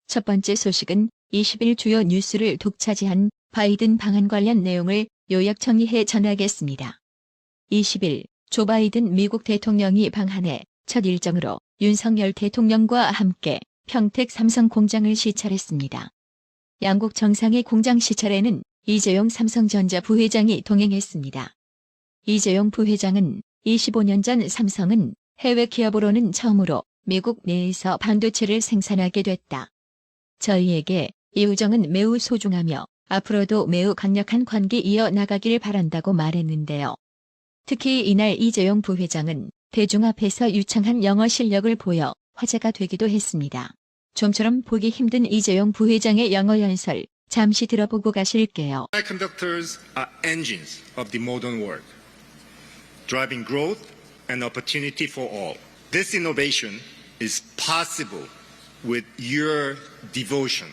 첫 번째 소식은 20일 주요 뉴스를 독차지한 바이든 방한 관련 내용을 요약 정리해 전하겠습니다. 20일 조 바이든 미국 대통령이 방한해 첫 일정으로 윤석열 대통령과 함께 평택 삼성 공장을 시찰했습니다. 양국 정상의 공장 시찰에는 이재용 삼성전자 부회장이 동행했습니다. 이재용 부회장은 25년 전 삼성은 해외 기업으로는 처음으로 미국 내에서 반도체를 생산하게 됐다. 저희에게 이 우정은 매우 소중하며 앞으로도 매우 강력한 관계 이어나가길 바란다고 말했는데요. 특히 이날 이재용 부회장은 대중 앞에서 유창한 영어 실력을 보여 화제가 되기도 했습니다. 좀처럼 보기 힘든 이재용 부회장의 영어 연설 잠시 들어보고 가실게요. Semiconductors are engines of the modern world, driving growth and opportunity for all. This innovation is possible with your devotion.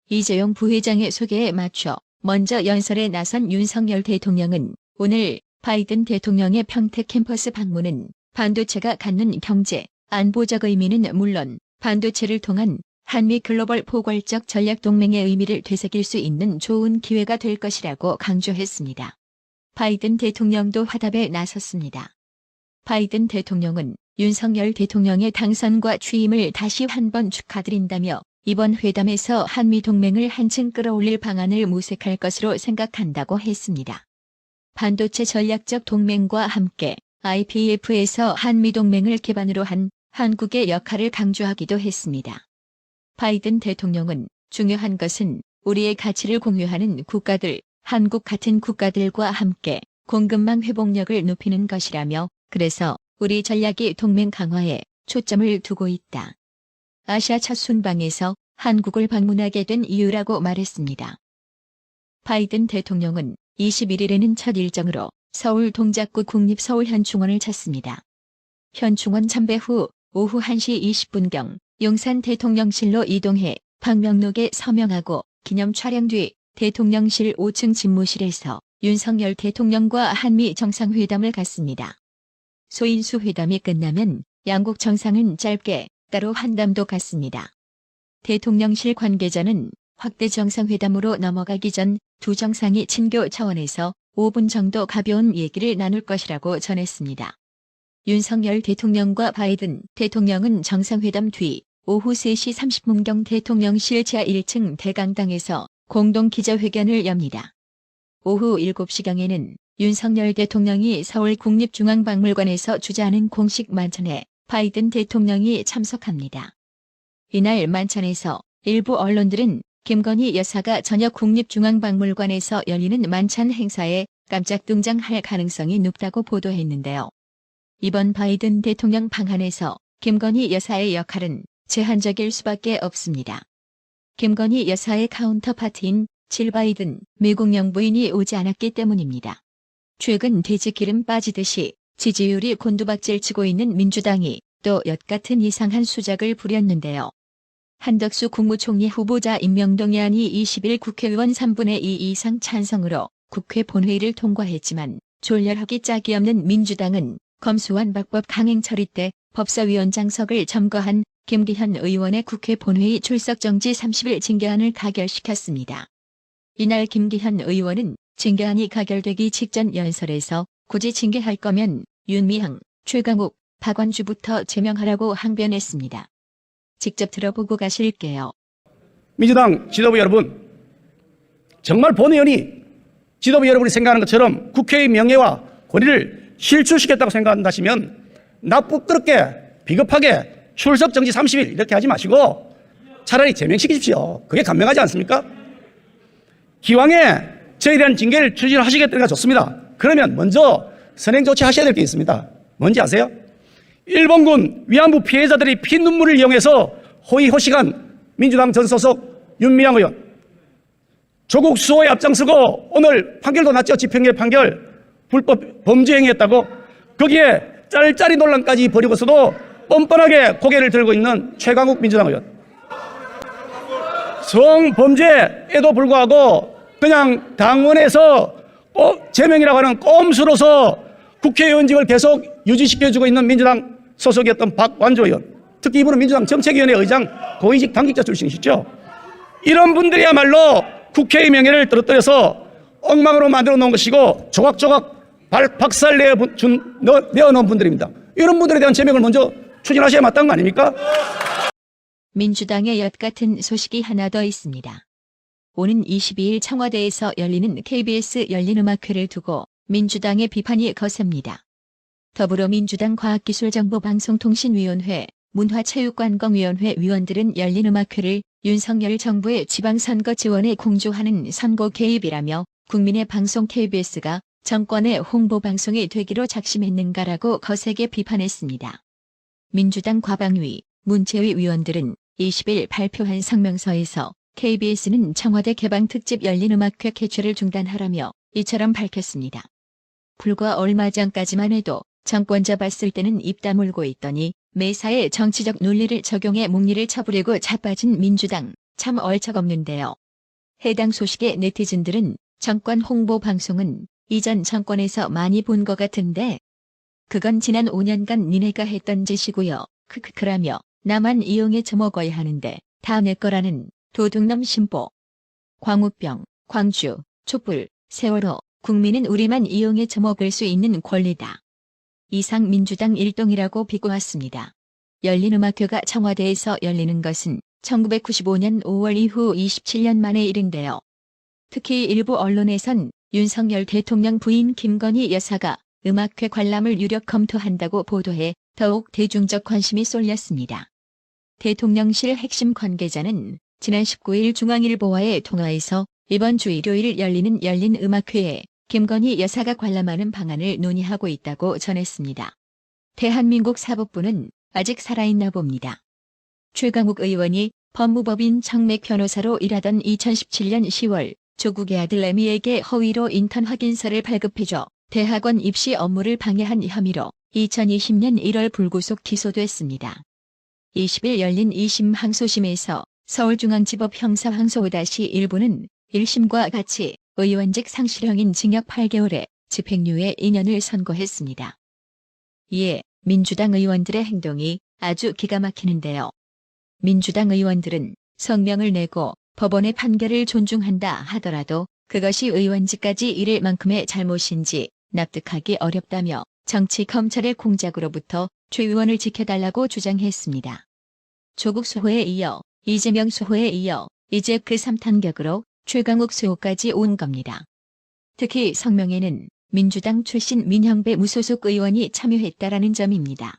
이재용 부회장의 소개에 맞춰 먼저 연설에 나선 윤석열 대통령은 오늘 바이든 대통령의 평택 캠퍼스 방문은 반도체가 갖는 경제, 안보적 의미는 물론 반도체를 통한 한미 글로벌 포괄적 전략 동맹의 의미를 되새길 수 있는 좋은 기회가 될 것이라고 강조했습니다. 바이든 대통령도 화답에 나섰습니다. 바이든 대통령은 윤석열 대통령의 당선과 취임을 다시 한번 축하드린다며 이번 회담에서 한미 동맹을 한층 끌어올릴 방안을 모색할 것으로 생각한다고 했습니다. 반도체 전략적 동맹과 함께 IPEF에서 한미 동맹을 기반으로 한 한국의 역할을 강조하기도 했습니다. 바이든 대통령은 중요한 것은 우리의 가치를 공유하는 국가들, 한국 같은 국가들과 함께 공급망 회복력을 높이는 것이라며 그래서 우리 전략이 동맹 강화에 초점을 두고 있다. 아시아 첫 순방에서 한국을 방문하게 된 이유라고 말했습니다. 바이든 대통령은 21일에는 첫 일정으로 서울 동작구 국립서울현충원을 찾습니다. 현충원 참배 후 오후 1시 20분경 용산 대통령실로 이동해 방명록에 서명하고 기념 촬영 뒤 대통령실 5층 집무실에서 윤석열 대통령과 한미 정상회담을 갖습니다. 소인수 회담이 끝나면 양국 정상은 짧게 따로 한담도 갖습니다. 대통령실 관계자는 확대 정상회담으로 넘어가기 전 두 정상이 친교 차원에서 5분 정도 가벼운 얘기를 나눌 것이라고 전했습니다. 윤석열 대통령과 바이든 대통령은 정상회담 뒤 오후 3시 30분경 대통령실 지하 1층 대강당에서 공동 기자회견을 엽니다. 오후 7시경에는 윤석열 대통령이 서울 국립중앙박물관에서 주재하는 공식 만찬에 바이든 대통령이 참석합니다. 이날 만찬에서 일부 언론들은 김건희 여사가 저녁 국립중앙박물관에서 열리는 만찬 행사에 깜짝 등장할 가능성이 높다고 보도했는데요. 이번 바이든 대통령 방한에서 김건희 여사의 역할은 제한적일 수밖에 없습니다. 김건희 여사의 카운터파트인 질 바이든 미국 영부인이 오지 않았기 때문입니다. 최근 돼지 기름 빠지듯이 지지율이 곤두박질치고 있는 민주당이 또 엿같은 이상한 수작을 부렸는데요. 한덕수 국무총리 후보자 임명동의안이 20일 국회의원 3분의 2 이상 찬성으로 국회 본회의를 통과했지만 졸렬하기 짝이 없는 민주당은 검수완 박법 강행 처리 때 법사위원장석을 점거한 김기현 의원의 국회 본회의 출석 정지 30일 징계안을 가결시켰습니다. 이날 김기현 의원은 징계안이 가결되기 직전 연설에서 굳이 징계할 거면 윤미향, 최강욱, 박완주부터 제명하라고 항변했습니다. 직접 들어보고 가실게요. 민주당 지도부 여러분, 정말 본의원이 지도부 여러분이 생각하는 것처럼 국회의 명예와 권위를 실추시켰다고 생각한다시면 나쁘게 비겁하게 출석 정지 30일 이렇게 하지 마시고 차라리 제명시키십시오. 그게 간명하지 않습니까? 기왕에 저에 대한 징계를 추진하시겠다니까 좋습니다. 그러면 먼저 선행 조치하셔야 될 게 있습니다. 뭔지 아세요? 일본군 위안부 피해자들이 피눈물을 이용해서 호의호식한 민주당 전 소속 윤미향 의원, 조국 수호에 앞장서고 오늘 판결도 났죠. 집행유예 판결, 불법 범죄 행위했다고. 거기에 짤짤이 논란까지 벌이고서도 뻔뻔하게 고개를 들고 있는 최강욱 민주당 의원, 성범죄에도 불구하고 그냥 당원에서 제명이라고 하는 꼼수로서 국회의원직을 계속 유지시켜주고 있는 민주당 소속이었던 박완조 의원, 특히 이분은 민주당 정책위원회 의장 고위직 당직자 출신이시죠. 이런 분들이야말로 국회의 명예를 떨어뜨려서 엉망으로 만들어 놓은 것이고 조각조각 박살 내어놓은 분들입니다. 이런 분들에 대한 제명을 먼저 추진하셔야 마땅한 거 아닙니까? 민주당의 엿 같은 소식이 하나 더 있습니다. 오는 22일 청와대에서 열리는 KBS 열린음악회를 두고 민주당의 비판이 거셉니다. 더불어민주당 과학기술정보방송통신위원회, 문화체육관광위원회 위원들은 열린음악회를 윤석열 정부의 지방선거 지원에 공조하는 선거 개입이라며 국민의 방송 KBS가 정권의 홍보방송이 되기로 작심했는가라고 거세게 비판했습니다. 민주당 과방위, 문체위 위원들은 20일 발표한 성명서에서 KBS는 청와대 개방 특집 열린음악회 개최를 중단하라며 이처럼 밝혔습니다. 불과 얼마 전까지만 해도 정권자 봤을 때는 입 다물고 있더니 매사에 정치적 논리를 적용해 목리를 쳐부리고 자빠진 민주당, 참 얼척없는데요. 해당 소식에 네티즌들은 정권 홍보 방송은 이전 정권에서 많이 본 것 같은데 그건 지난 5년간 니네가 했던 짓이고요. 크크크라며 나만 이용해 처먹어야 하는데 다 내 거라는 도둑놈 심보. 광우병, 광주, 촛불, 세월호, 국민은 우리만 이용해 처먹을 수 있는 권리다. 이상 민주당 일동이라고 비꼬았습니다. 열린음악회가 청와대에서 열리는 것은 1995년 5월 이후 27년 만의 일인데요. 특히 일부 언론에선 윤석열 대통령 부인 김건희 여사가 음악회 관람을 유력 검토한다고 보도해 더욱 대중적 관심이 쏠렸습니다. 대통령실 핵심 관계자는 지난 19일 중앙일보와의 통화에서 이번 주 일요일 열리는 열린음악회에 김건희 여사가 관람하는 방안을 논의하고 있다고 전했습니다. 대한민국 사법부는 아직 살아있나 봅니다. 최강욱 의원이 법무법인 청맥 변호사로 일하던 2017년 10월 조국의 아들 에미에게 허위로 인턴 확인서를 발급해줘 대학원 입시 업무를 방해한 혐의로 2020년 1월 불구속 기소됐습니다. 20일 열린 2심 항소심에서 서울중앙지법 형사 항소 5-1부는 1심과 같이 의원직 상실형인 징역 8개월에 집행유예 2년을 선고했습니다. 이에 민주당 의원들의 행동이 아주 기가 막히는데요. 민주당 의원들은 성명을 내고 법원의 판결을 존중한다 하더라도 그것이 의원직까지 이를 만큼의 잘못인지 납득하기 어렵다며 정치 검찰의 공작으로부터 최 의원을 지켜달라고 주장했습니다. 조국 수호에 이어 이재명 수호에 이어 이제 그 3단격으로 최강욱 수호까지 온 겁니다. 특히 성명에는 민주당 출신 민형배 무소속 의원이 참여했다라는 점입니다.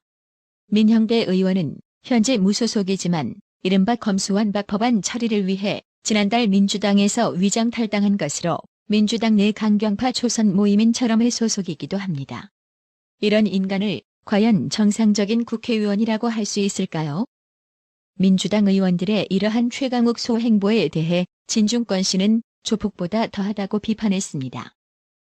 민형배 의원은 현재 무소속이지만 이른바 검수완 박 법안 처리를 위해 지난달 민주당에서 위장 탈당한 것으로 민주당 내 강경파 초선 모임인처럼의 소속이기도 합니다. 이런 인간을 과연 정상적인 국회의원이라고 할 수 있을까요? 민주당 의원들의 이러한 최강욱 소 행보에 대해 진중권 씨는 조폭보다 더하다고 비판했습니다.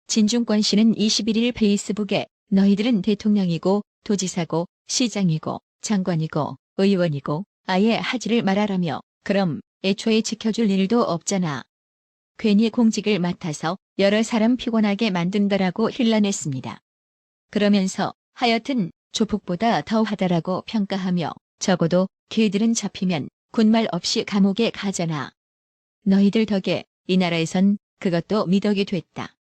진중권 씨는 21일 페이스북에 너희들은 대통령이고 도지사고 시장이고 장관이고 의원이고 아예 하지를 말아라며 그럼 애초에 지켜줄 일도 없잖아. 괜히 공직을 맡아서 여러 사람 피곤하게 만든다라고 힐난했습니다. 그러면서 하여튼 조폭보다 더하다라고 평가하며 적어도 걔들은 잡히면 군말 없이 감옥에 가잖아. 너희들 덕에 이 나라에선 그것도 미덕이 됐다.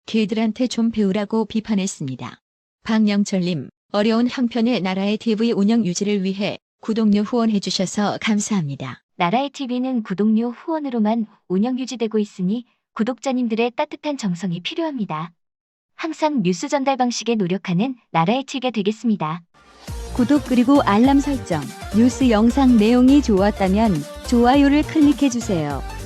걔들한테 좀 배우라고 비판했습니다. 박영철님, 어려운 형편의 나라의 TV 운영 유지를 위해 구독료 후원해주셔서 감사합니다. 나라의 TV는 구독료 후원으로만 운영 유지되고 있으니 구독자님들의 따뜻한 정성이 필요합니다. 항상 뉴스 전달 방식에 노력하는 나라의 TV가 되겠습니다. 구독 그리고 알람 설정, 뉴스 영상 내용이 좋았다면 좋아요를 클릭해주세요.